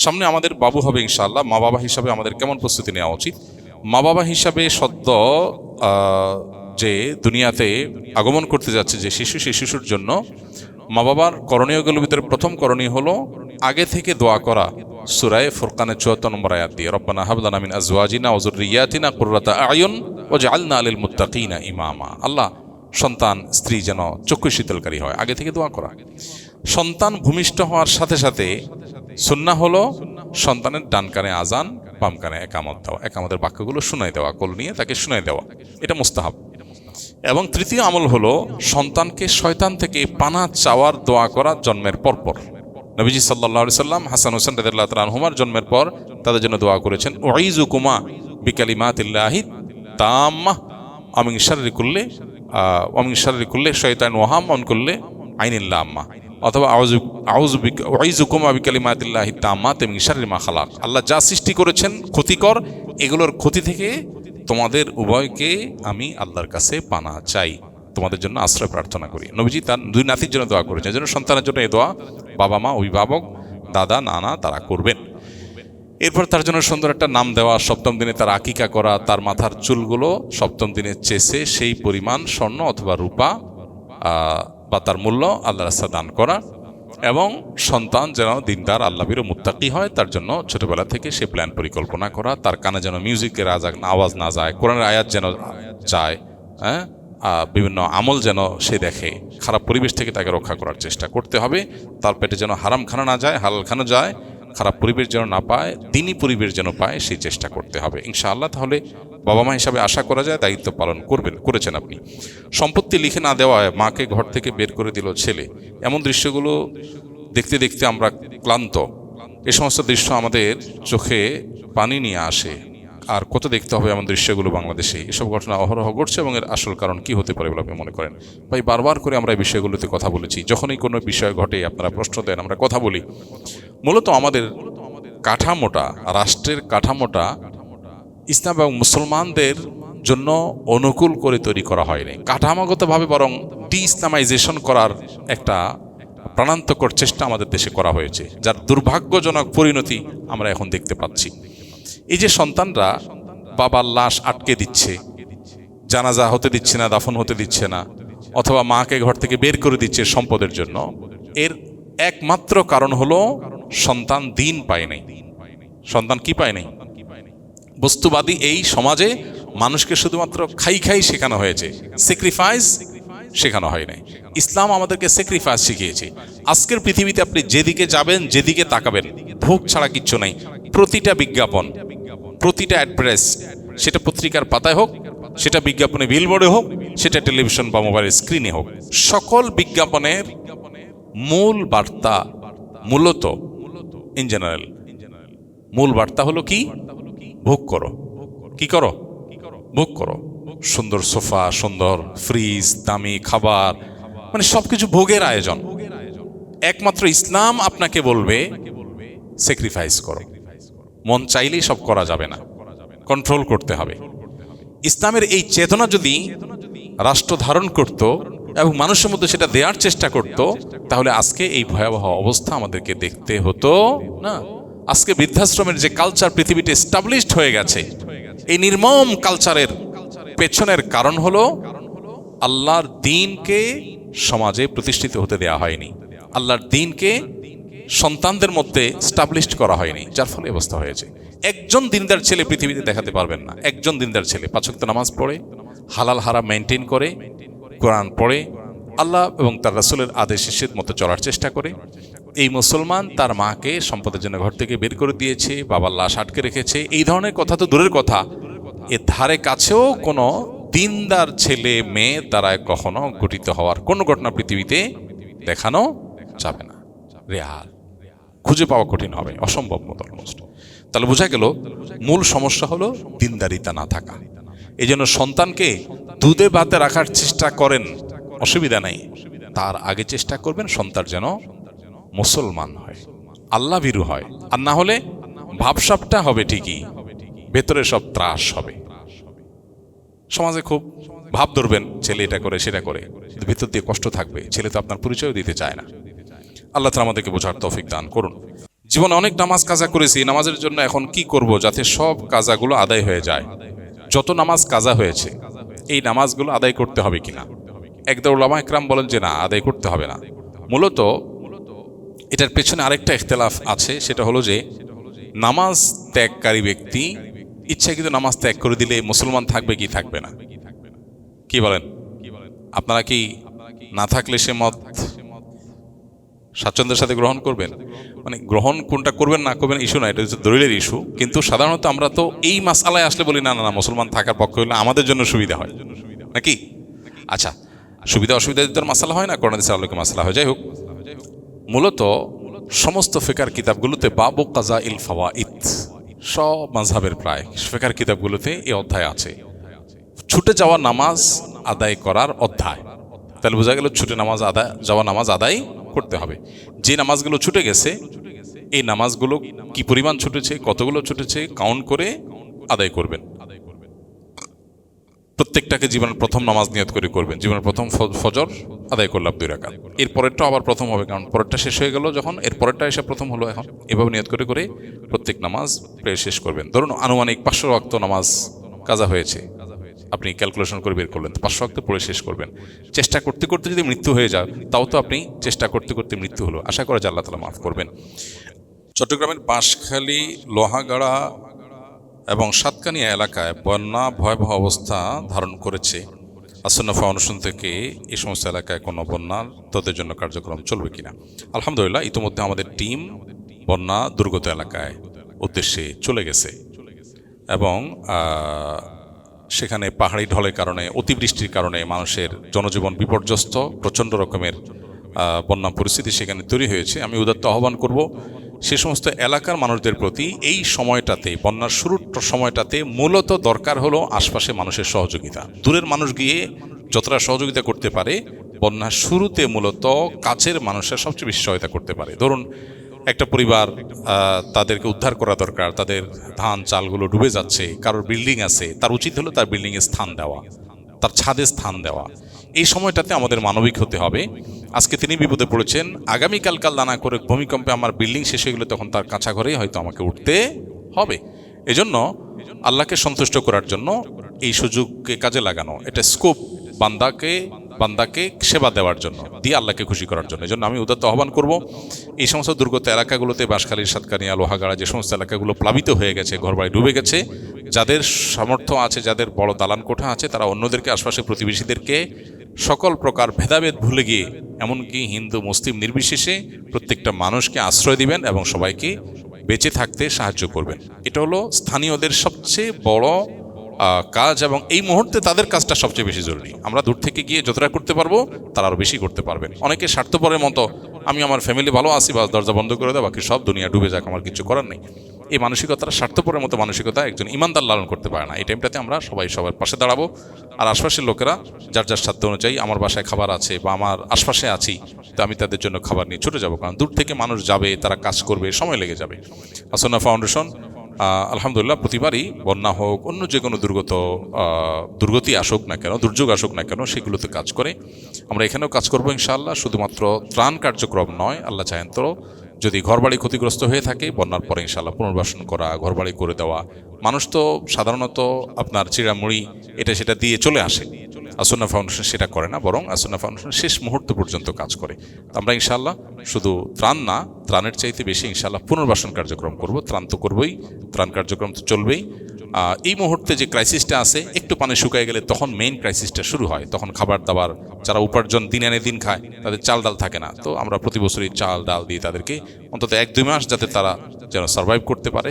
সামনে আমাদের বাবু হবে ইনশাআল্লাহ। মা বাবা হিসাবে আমাদের কেমন প্রস্তুতি নেওয়া উচিত? মা বাবা হিসাবে সদ্য যে দুনিয়াতে আগমন করতে যাচ্ছে যে শিশু, সেই শিশুর জন্য মা বাবার করণীয়গুলোর ভিতরে প্রথম করণীয় হলো আগে থেকে দোয়া করা সূরা ফুরকানের ৭৪ নম্বর আয়াত দিয়ে, রব্বানা হাব লানা মিন আজওয়াজিনা ওয়া যুররিয়াতিনা কুররাতা আয়ুন ওয়াজআলনা লিল মুত্তাকিনা ইমামা। আল্লাহ, সন্তান স্ত্রী যেন চক্ষু শীতলকারী হয়, আগে থেকে দোয়া করা। সন্তান ভূমিষ্ঠ হওয়ার সাথে সাথে সুন্নাহ হলো সন্তানের ডান কানে আজান, বাম কানে একামত দেওয়া, একামতের বাক্যগুলো শুনাই দেওয়া, কোল নিয়ে তাকে শুনাই দেওয়া, এটা মুস্তাহাব। এবং তৃতীয় আমল হলো সন্তানকে শয়তান থেকে পানাহ চাওয়ার দোয়া করা জন্মের পরপর। নবীজি সাল্লাল্লাহু আলাইহি সাল্লাম হাসান হোসেন রাদিয়াল্লাহু তাআলা আনহুমার জন্মের পর তাদের জন্য দোয়া করেছেন, উঈযুকুমা বিকালিমাতিল্লাহি তাম্মাহ মিন শাররি কুল্লি শাইতান ওয়া হাম্মিন কুল্লি আইনিল লাম্মা, অথবা উঈযুকুমা বিকালিমাতিল্লাহি তাম্মাতি মিন শাররি মা খালাক। আল্লাহ যা সৃষ্টি করেছেন ক্ষতিকর, এগুলোর ক্ষতি থেকে তোমাদের উভয়কে আমি আল্লাহর কাছে পানাহ চাই, তোমাদের জন্য আশ্রয় প্রার্থনা করি। নবীজি তার দুই নাতির জন্য দোয়া করেছেন, এই জন্য সন্তানের জন্য এই দোয়া বাবা মা, অভিভাবক, দাদা, নানা তারা করবেন। এরপর তার জন্য সুন্দর একটা নাম দেওয়া, সপ্তম দিনে তার আকিকা করা, তার মাথার চুলগুলো সপ্তম দিনে চেষে সেই পরিমাণ স্বর্ণ অথবা রূপা বা তার মূল্য আল্লাহর রাস্তায় দান করা, এবং সন্তান যেন দিনদার আল্লাহর মুত্তাকি হয় তার জন্য ছোটবেলা থেকে সে প্ল্যান পরিকল্পনা করা, তার কানে যেন মিউজিকের আওয়াজ না যায়, কোরআনের আয়াত যেন যায়, হ্যাঁ, বিভিন্ন আমল যেন সে দেখে, খারাপ পরিবেশ থেকে তাকে রক্ষা করার চেষ্টা করতে হবে, তার পেটে যেন হারাম খানা না যায়, হালাল খানা যায়, খারাপ পরিবেশ যেন না পায়, দিনী পরিবেশ যেন পায়, সেই চেষ্টা করতে হবে ইনশাআল্লাহ। তাহলে বাবা মা হিসাবে আশা করা যায় দায়িত্ব পালন করেছেন আপনি। সম্পত্তি লিখে না দেওয়ায় মাকে ঘর থেকে বের করে দিল ছেলে, এমন দৃশ্যগুলো দেখতে দেখতে আমরা ক্লান্ত। এই সমস্ত দৃশ্য আমাদের চোখে পানি নিয়ে আসে। আর কত দেখতে হবে এমন দৃশ্যগুলো বাংলাদেশে? এসব ঘটনা অহরহ ঘটছে, এবং এর আসল কারণ কি হতে পারে বলে আপনি মনে করেন? ভাই, বারবার করে আমরা এই বিষয়গুলোতে কথা বলেছি, যখনই কোনো বিষয় ঘটে আপনারা প্রশ্ন দেন, আমরা কথা বলি। মূলত আমাদের কাঠামোটা, রাষ্ট্রের কাঠামোটা ইসলাম এবং মুসলমানদের জন্য অনুকূল করে তৈরি করা হয়নি, কাঠামোগতভাবে বরং ডি ইসলামাইজেশন করার একটা প্রাণান্তকর চেষ্টা আমাদের দেশে করা হয়েছে, যার দুর্ভাগ্যজনক পরিণতি আমরা এখন দেখতে পাচ্ছি। এই যে সন্তানরা বাবার লাশ আটকে দিচ্ছে, জানাজা হতে দিচ্ছে না, দাফন হতে দিচ্ছে না, অথবা মাকে ঘর থেকে বের করে দিচ্ছে সম্পদের জন্য, এর একমাত্র কারণ হলো সন্তান দিন পায় নাই। সন্তান কি পায় নাই? বস্তুবাদী এই সমাজে মানুষকে শুধুমাত্র খাই শেখানো হয়েছে, স্যাক্রিফাইস শেখানো হয় নাই। ইসলাম আমাদেরকে স্যাক্রিফাইস শিখিয়েছে। আজকের পৃথিবীতে আপনি যেদিকে যাবেন, যেদিকে তাকাবেন, ভোগ ছাড়া কিচ্ছু নাই। প্রতিটা বিজ্ঞাপন, প্রতিটা অ্যাড্রেস, সেটা পত্রিকার পাতায় হোক, সেটা বিজ্ঞাপনে বিলবোর্ডে হোক, সেটা টেলিভিশন বা মোবাইলের স্ক্রিনে হোক, সকল বিজ্ঞাপনের মূল বার্তা মূলত ইন জেনারেল মূল বার্তা হলো কি? ভোগ করো। কি করো? ভোগ করো। সুন্দর সোফা, সুন্দর ফ্রিজ, দামি খাবার, মানে সবকিছু ভোগের আয়োজন। একমাত্র ইসলাম আপনাকে বলবে স্যাক্রিফাইস করো। মন চাইলেই সব করা যাবে না, কন্ট্রোল করতে হবে। ইসলামের এই চেতনা যদি রাষ্ট্র ধারণ করত এবং মানুষের মধ্যে সেটা দেওয়ার চেষ্টা করত, তাহলে আজকে এই ভয়াবহ অবস্থা আমাদেরকে দেখতে হতো না। আজকে বৃদ্ধাশ্রমের যে কালচার পৃথিবীতে এস্টাবলিশড হয়ে গেছে, এই নির্মম কালচারের পেছনের কারণ হলো আল্লাহর দ্বীনকে সমাজে প্রতিষ্ঠিত হতে দেওয়া হয়নি, আল্লাহর দ্বীনকে সন্তানদের মধ্যে এস্টাবলিশড করা হয়নি, যার ফলে অবস্থা হয়েছে। একজন দিনদার ছেলে পৃথিবীতে দেখাতে পারবেন না, একজন দিনদার ছেলে ৫ ওয়াক্ত নামাজ পড়ে, হালাল হারাম মেনটেন করে, কোরআন পড়ে, আল্লাহ এবং তার রাসূলের আদেশ নিষেধ মতো চলার চেষ্টা করে। এই মুসলমান তার মাকে সম্পদের জন্য ঘর থেকে বের করে দিয়েছে, বাবার লাশ আটকে রেখেছে, এই ধরনের কথা তো দূরের কথা, এর ধারে কাছেও কোনো দিনদার ছেলে মেয়ে দ্বারা কখনো গঠিত হওয়ার কোনো ঘটনা পৃথিবীতে দেখানো যাবে না। রেয়ার, খুঁজে পাওয়া কঠিন হবে, অসম্ভব মতো অলমোস্ট। তাহলে বোঝা গেল মূল সমস্যা হলো দিনদারিতা না থাকা। এই জন্য সন্তানকে দুধে ভাতে রাখার চেষ্টা করেন, অসুবিধা নাই, তার আগে চেষ্টা করবেন সন্তান যেন মুসলমান হয়, আল্লাহ ভীরু হয়। আর না হলে ভাবসাবটা হবে ঠিকই, ভেতরে সব ত্রাস হবে। সমাজে খুব ভাব ধরবেন, ছেলে এটা করে সেটা করে, কিন্তু ভেতর দিয়ে কষ্ট থাকবে। ছেলে তো আপনার পরিচয় দিতে চায় না। আল্লাহ তাআলা আমাদেরকে বোঝার তৌফিক দান করুন। জীবনে অনেক নামাজ কাজা করেছি, নামাজের জন্য এখন কি করব যাতে সব কাজাগুলো আদায় হয়ে যায়। যত নামাজ কাজা হয়েছে এই নামাজগুলো আদায় করতে হবে কিনা। একদল উলামা ইকরাম বলেন যে না, আদায় করতে হবে না। মূলত এটার পেছনে আরেকটা ইখতিলাফ আছে, সেটা হলো যে নামাজ ত্যাগকারী ব্যক্তি ইচ্ছাকৃত নামাজ ত্যাগ করে দিলে মুসলমান থাকবে কি থাকবে না, কি বলেন? আপনারা কি না থাকলে সে মত স্বাচ্ছন্দ্যের সাথে গ্রহণ করবেন? মানে গ্রহণ কোনটা করবেন না করবেন ইস্যু না, এটা হচ্ছে দলিলের ইস্যু। কিন্তু সাধারণত আমরা তো এই মাসআলায় আসলে বলি না না না, মুসলমান থাকার পক্ষে হলে আমাদের জন্য সুবিধা হয় নাকি। আচ্ছা, সুবিধা অসুবিধা দিতে মাসআলা হয় না, কোরআন হাদিসের আলোকে মাসআলা হয়। যাই হোক, মূলত সমস্ত ফিকহ কিতাবগুলোতে বাবু কাযাইল ফাওয়াইদ, সব মাযহাবের প্রায় ফিকহ কিতাবগুলোতে এই অধ্যায় আছে, ছুটে যাওয়া নামাজ আদায় করার অধ্যায়। তাহলে বোঝা গেল ছুটে যাওয়া নামাজ আদায় করতে হবে। যে নামাজগুলো ছুটে গেছে এই নামাজগুলো কি পরিমাণ ছুটেছে, কতগুলো ছুটেছে কাউন্ট করে আদায় করবেন। প্রত্যেকটাকে জীবনের প্রথম নামাজ নিয়ত করে করবেন। জীবনের প্রথম ফজর আদায় করলাম 2 রাকাত, এর পরেরটা আবার প্রথম হবে, কারণ পরেরটা শেষ হয়ে গেল যখন, এর পরেরটা এসে প্রথম হলো। এখন এভাবে নিয়ত করে করে প্রত্যেক নামাজ প্রায় শেষ করবেন। ধরুন আনুমানিক 500 ওয়াক্ত নামাজ কাজা হয়েছে, আপনি ক্যালকুলেশন করে বের করলেন, 500 ওয়াক্ত পড়ে শেষ করবেন। চেষ্টা করতে করতে যদি মৃত্যু হয়ে যায় তাও তো আপনি চেষ্টা করতে করতে মৃত্যু হলো, আশা করা যায় আল্লাহ তাআলা মাফ করবেন। চট্টগ্রামের বাঁশখালী, লোহাগাড়া এবং সাতকানিয়া এলাকায় বন্যা ভয়াবহ অবস্থা ধারণ করেছে। আসন্না ফাউন্ডেশন থেকে এই সমস্ত এলাকায় কোনো বন্যার তাদের জন্য কার্যক্রম চলবে কিনা। আলহামদুলিল্লাহ, ইতিমধ্যে আমাদের টিম বন্যা দুর্গত এলাকায় উদ্দেশ্যে চলে গেছে এবং সেখানে পাহাড়ি ঢলের কারণে, অতিবৃষ্টির কারণে মানুষের জনজীবন বিপর্যস্ত, প্রচণ্ড রকমের বন্যা পরিস্থিতি সেখানে তৈরি হয়েছে। আমি উদাত্ত আহ্বান করব সে সমস্ত এলাকার মানুষদের প্রতি, এই সময়টাতে, বন্যার শুরুর সময়টাতে মূলত দরকার হলো আশপাশে মানুষের সহযোগিতা। দূরের মানুষ গিয়ে যতটা সহযোগিতা করতে পারে, বন্যার শুরুতে মূলত কাছের মানুষের সবচেয়ে বেশি সহায়তা করতে পারে। ধরুন একটা পরিবার, তাদেরকে উদ্ধার করা দরকার, তাদের ধান চালগুলো ডুবে যাচ্ছে, কারোর বিল্ডিং আছে, তার উচিত হলো তার বিল্ডিংয়ে স্থান দেওয়া, তার ছাদে স্থান দেওয়া। এই সময়টাতে আমাদের মানবিক হতে হবে। আজকে তিনি বিপদে পড়েছেন, আগামীকাল না করে ভূমিকম্পে আমার বিল্ডিং শেষ হয়ে গেলে তখন তার কাঁচা ঘরেই হয়তো আমাকে উঠতে হবে। এজন্য আল্লাহকে সন্তুষ্ট করার জন্য এই সুযোগকে কাজে লাগানো, এটা স্কোপ বান্দাকে সেবা দেওয়ার জন্য, দিয়ে আল্লাহকে খুশি করার জন্য। এজন্য আমি উদাত্ত আহ্বান করব, এই সমস্ত দুর্গত এলাকাগুলোতে, বাঁশখালী, সাতকানিয়া, লোহাগাড়া, যে সমস্ত এলাকাগুলো প্লাবিত হয়ে গেছে, ঘরবাড়ি ডুবে গেছে, যাদের সামর্থ্য আছে, যাদের বড় দালান কোঠা আছে, তারা অন্যদেরকে, আশপাশের প্রতিবেশীদেরকে সকল প্রকার ভেদাভেদ ভুলে গিয়ে, এমনকি হিন্দু মুসলিম নির্বিশেষে প্রত্যেকটা মানুষকে আশ্রয় দিবেন এবং সবাইকে বেঁচে থাকতে সাহায্য করবেন। এটা হলো স্থানীয়দের সবচেয়ে বড় কাজ এবং এই মুহূর্তে তাদের কাজটা সবচেয়ে বেশি জরুরি। আমরা দূর থেকে গিয়ে যতটা করতে পারবো তারা আরও বেশি করতে পারবেন। অনেকে স্বার্থপরের মতো, আমি আমার ফ্যামিলি ভালো আছি, বা দরজা বন্ধ করে দেওয়া, বাকি সব দুনিয়া ডুবে যাক, আমার কিছু করার নেই, এই মানসিকতাটা, স্বার্থপরের মতো মানসিকতা একজন ইমানদার লালন করতে পারে না। এই টাইমটাতে আমরা সবাই সবার পাশে দাঁড়াবো, আর আশপাশের লোকেরা যার যার সাধ্য অনুযায়ী, আমার বাসায় খাবার আছে বা আমার আশপাশে আছি, তো আমি তাদের জন্য খাবার নিয়ে ছুটে যাবো, কারণ দূর থেকে মানুষ যাবে, তারা কাজ করবে, সময় লেগে যাবে। আসন্না ফাউন্ডেশন আলহামদুলিল্লাহ প্রতিবারই বন্যা হোক, অন্য যে কোনো দুর্গতি আসুক না কেন, দুর্যোগ আসুক না কেন, সেগুলোতে কাজ করে। আমরা এখানেও কাজ করবো ইনশাআল্লাহ। শুধুমাত্র ত্রাণ কার্যক্রম নয়, আল্লাহ চাহেন তো যদি ঘরবাড়ি ক্ষতিগ্রস্ত হয়ে থাকে, বন্যার পরে ইনশাআল্লাহ পুনর্বাসন করা, ঘরবাড়ি করে দেওয়া। মানুষ তো সাধারণত আপনার চিড়ামুড়ি এটা সেটা দিয়ে চলে আসে, আসন্না ফাউন্ডেশন সেটা করে না, বরং আসন্না ফাউন্ডেশন শেষ মুহূর্ত পর্যন্ত কাজ করে। আমরা ইনশাআল্লাহ শুধু ত্রাণ না, ত্রাণের চাইতে বেশি ইনশাআল্লাহ পুনর্বাসন কার্যক্রম করব। ত্রাণ তো করবই, ত্রাণ কার্যক্রম তো চলবেই। এই মুহূর্তে যে ক্রাইসিসটা আছে, একটু পানি শুকায় গেলে তখন মেইন ক্রাইসিসটা শুরু হয়। তখন খাবার দাবার, যারা উপার্জন দিন আনে দিন খায়, তাদের চাল ডাল থাকে না। তো আমরা প্রতি বছরই চাল ডাল দিয়ে তাদেরকে অন্তত 1-2 মাস যাতে তারা যেন সার্ভাইভ করতে পারে,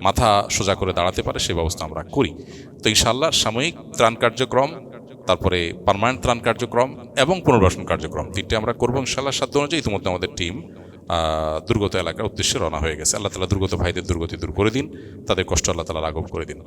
মাথা সোজা করে দাঁড়াতে পারে, সেই ব্যবস্থা আমরা করি। তো ইনশাআল্লাহ সাময়িক ত্রাণ কার্যক্রম, তারপরে পার্মানেন্ট ত্রাণ কার্যক্রম এবং পুনর্বাসন কার্যক্রম, 3টে আমরা করবো ইনশাআল্লাহ সাধ্য অনুযায়ী। ইতিমধ্যে আমাদের টিম দুর্গত এলাকার উদ্দেশ্যে রওনা হয়ে গেছে। আল্লাহ তাআলা দুর্গত ভাইদের দুর্গতি দূর করে দিন, তাদের কষ্ট আল্লাহ তাআলা লাঘব করে দিন।